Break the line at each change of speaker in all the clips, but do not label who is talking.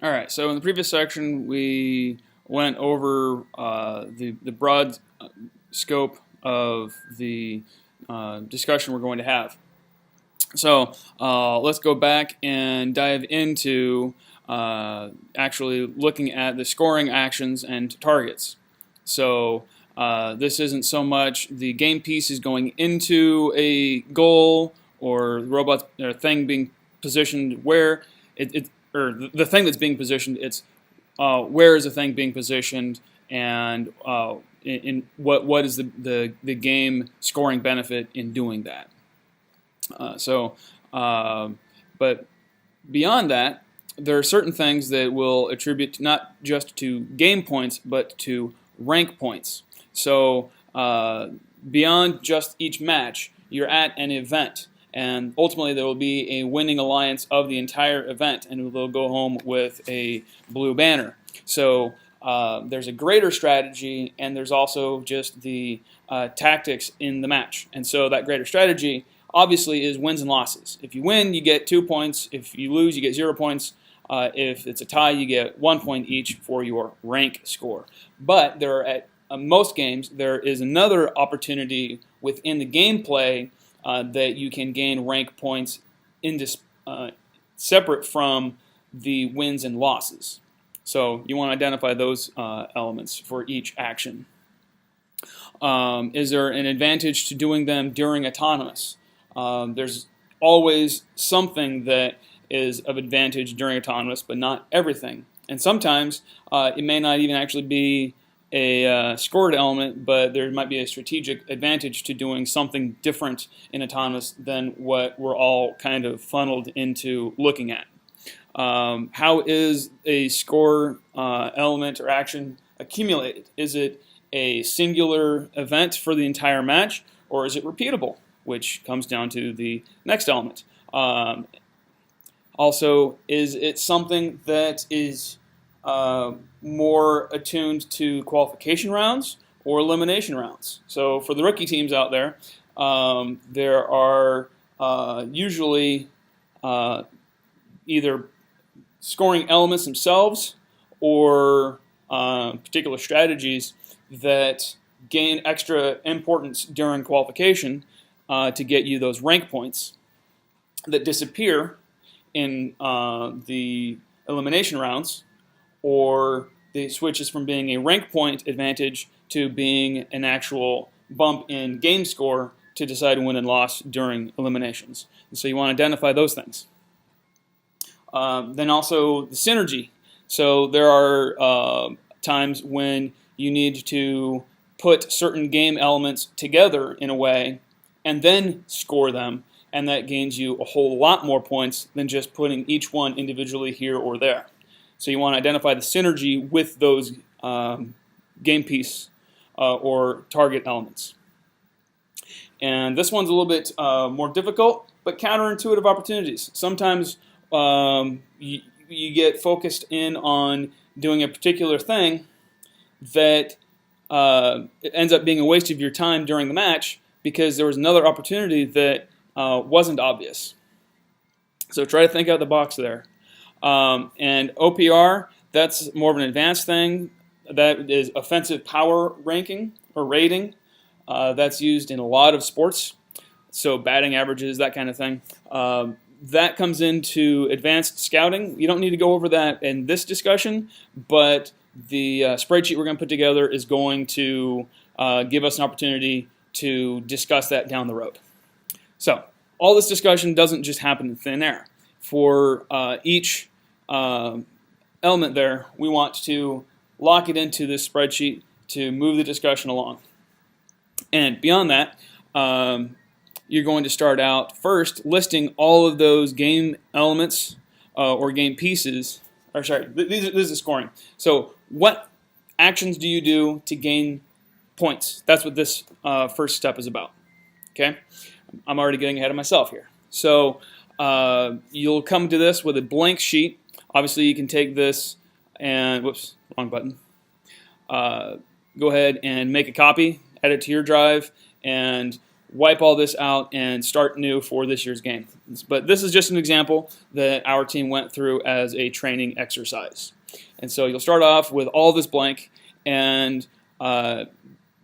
All right, so in the previous section, we went over the broad scope of the discussion we're going to have. So let's go back and dive into actually looking at the scoring actions and targets. So this isn't so much the game piece is going into a goal or the robot or thing being positioned where or the thing that's being positioned. It's where is the thing being positioned and in what is the game scoring benefit in doing that. But beyond that, there are certain things that will attribute not just to game points, but to rank points. So beyond just each match, you're at an event, and ultimately there will be a winning alliance of the entire event, and they'll go home with a blue banner. So there's a greater strategy, and there's also just the tactics in the match. And so that greater strategy obviously is wins and losses. If you win, you get 2 points. If you lose, you get 0 points. If it's a tie, you get 1 point each for your rank score. But there are at most games, there is another opportunity within the gameplay that you can gain rank points separate from the wins and losses. So you want to identify those elements for each action. Is there an advantage to doing them during autonomous? There's always something that is of advantage during autonomous, but not everything. And sometimes it may not even actually be a scored element, but there might be a strategic advantage to doing something different in autonomous than what we're all kind of funneled into looking at. How is a score element or action accumulated? Is it a singular event for the entire match, or is it repeatable, which comes down to the next element? Also, is it something that is more attuned to qualification rounds or elimination rounds? So for the rookie teams out there, there are usually either scoring elements themselves or particular strategies that gain extra importance during qualification to get you those rank points that disappear in the elimination rounds, or the switches from being a rank point advantage to being an actual bump in game score to decide win and loss during eliminations. And so you want to identify those things. Then also the synergy. So there are times when you need to put certain game elements together in a way and then score them, and that gains you a whole lot more points than just putting each one individually here or there. So you want to identify the synergy with those game piece or target elements. And this one's a little bit more difficult, but counterintuitive opportunities. Sometimes you get focused in on doing a particular thing that it ends up being a waste of your time during the match because there was another opportunity that wasn't obvious. So try to think out the box there. And OPR, that's more of an advanced thing. That is offensive power ranking or rating. That's used in a lot of sports. So batting averages, that kind of thing. That comes into advanced scouting. You don't need to go over that in this discussion, but the spreadsheet we're going to put together is going to give us an opportunity to discuss that down the road. So all this discussion doesn't just happen in thin air. For each element there, we want to lock it into this spreadsheet to move the discussion along. And beyond that, you're going to start out first listing all of those game elements or game pieces. Or sorry, this is scoring. So what actions do you do to gain points? That's what this first step is about. Okay, I'm already getting ahead of myself here. So you'll come to this with a blank sheet. Obviously, you can take this and, whoops, wrong button. Go ahead and make a copy, add it to your drive, and wipe all this out and start new for this year's game. But this is just an example that our team went through as a training exercise. And so you'll start off with all this blank, and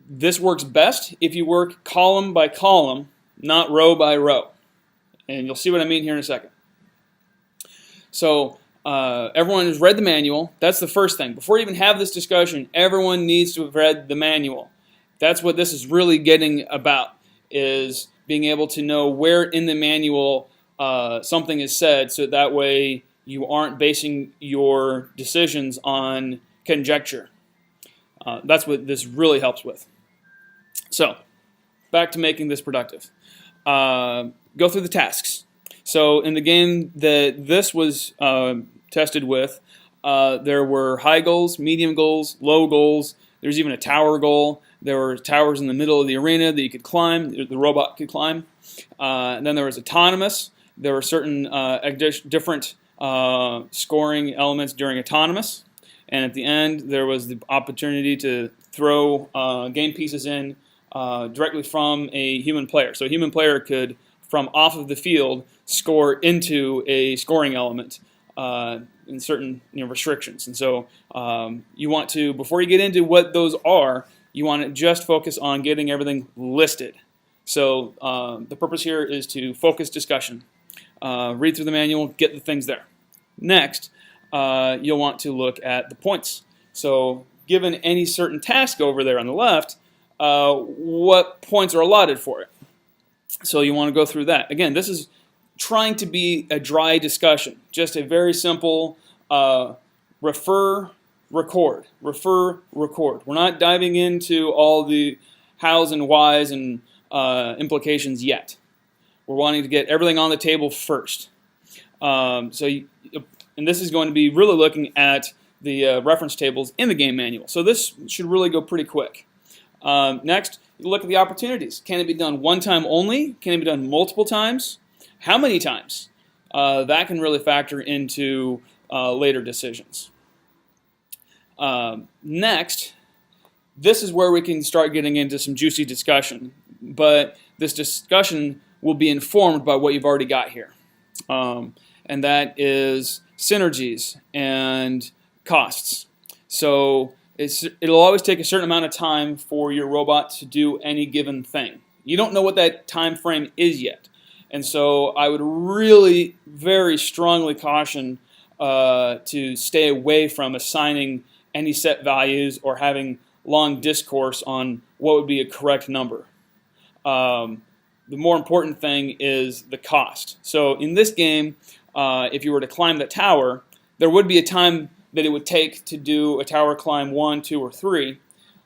this works best if you work column by column, not row by row. And you'll see what I mean here in a second. So everyone has read the manual. That's the first thing. Before you even have this discussion, everyone needs to have read the manual. That's what this is really getting about, is being able to know where in the manual something is said, so that way you aren't basing your decisions on conjecture. That's what this really helps with. So, back to making this productive. Go through the tasks. So in the game that this was tested with, there were high goals, medium goals, low goals. There's even a tower goal. There were towers in the middle of the arena that you could climb, the robot could climb. And then there was autonomous. There were certain different scoring elements during autonomous. And at the end, there was the opportunity to throw game pieces in directly from a human player. So a human player could, from off of the field, score into a scoring element in certain restrictions. And so you want to, before you get into what those are, you want to just focus on getting everything listed. So the purpose here is to focus discussion. Read through the manual, get the things there. Next, you'll want to look at the points. So given any certain task over there on the left, what points are allotted for it? So you want to go through that. Again, this is trying to be a dry discussion. Just a very simple refer, record. Refer, record. We're not diving into all the hows and whys and implications yet. We're wanting to get everything on the table first. And this is going to be really looking at the reference tables in the game manual. So this should really go pretty quick. Next, you look at the opportunities. Can it be done one time only? Can it be done multiple times? How many times? That can really factor into later decisions. Next, this is where we can start getting into some juicy discussion. But this discussion will be informed by what you've already got here. And that is synergies and costs. So it'll always take a certain amount of time for your robot to do any given thing. You don't know what that time frame is yet. And so I would really very strongly caution to stay away from assigning any set values or having long discourse on what would be a correct number. The more important thing is the cost. So in this game, if you were to climb the tower, there would be a time that it would take to do a tower climb 1, 2, or 3.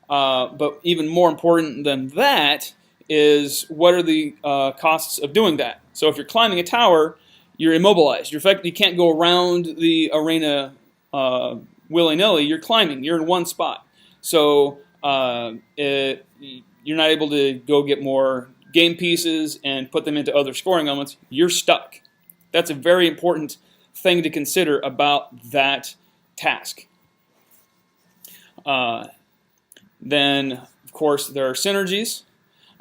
But even more important than that is what are the costs of doing that. So if you're climbing a tower, you're immobilized. You can't go around the arena willy-nilly. You're climbing. You're in one spot. So you're not able to go get more game pieces and put them into other scoring elements. You're stuck. That's a very important thing to consider about that task. Then, of course, there are synergies.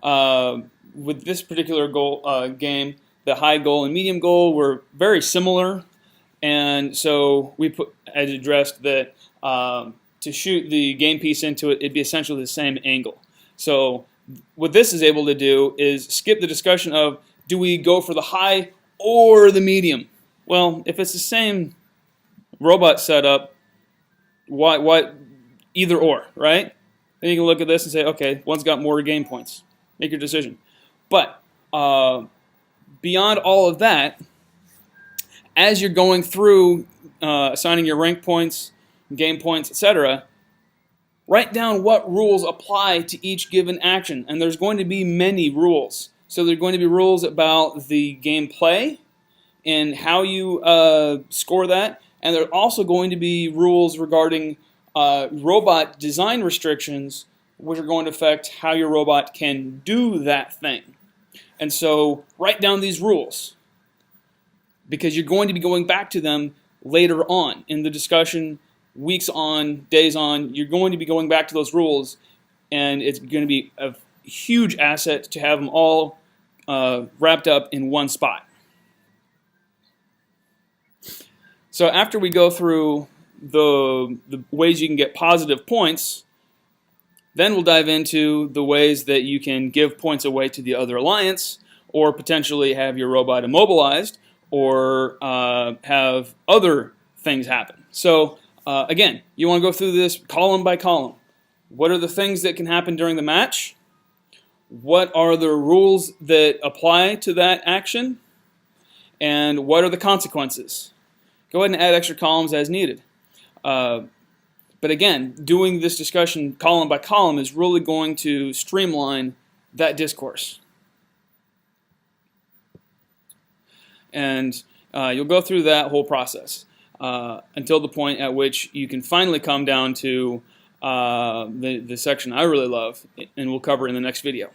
With this particular goal game, the high goal and medium goal were very similar, and so we had addressed that to shoot the game piece into it, it'd be essentially the same angle. So what this is able to do is skip the discussion of, do we go for the high or the medium? Well, if it's the same robot setup, why either or, right? Then you can look at this and say, okay, one's got more game points. Make your decision. But beyond all of that, as you're going through assigning your rank points, game points, etc., write down what rules apply to each given action. And there's going to be many rules. So there are going to be rules about the gameplay and how you score that. And there are also going to be rules regarding robot design restrictions, which are going to affect how your robot can do that thing. And so write down these rules, because you're going to be going back to them later on in the discussion, weeks on, days on. You're going to be going back to those rules, and it's going to be of huge asset to have them all wrapped up in one spot. So after we go through the ways you can get positive points, then we'll dive into the ways that you can give points away to the other alliance, or potentially have your robot immobilized, or have other things happen. So again, you want to go through this column by column. What are the things that can happen during the match? What are the rules that apply to that action? And what are the consequences? Go ahead and add extra columns as needed. But again, doing this discussion column by column is really going to streamline that discourse. And you'll go through that whole process until the point at which you can finally come down to the section I really love, and we'll cover in the next video.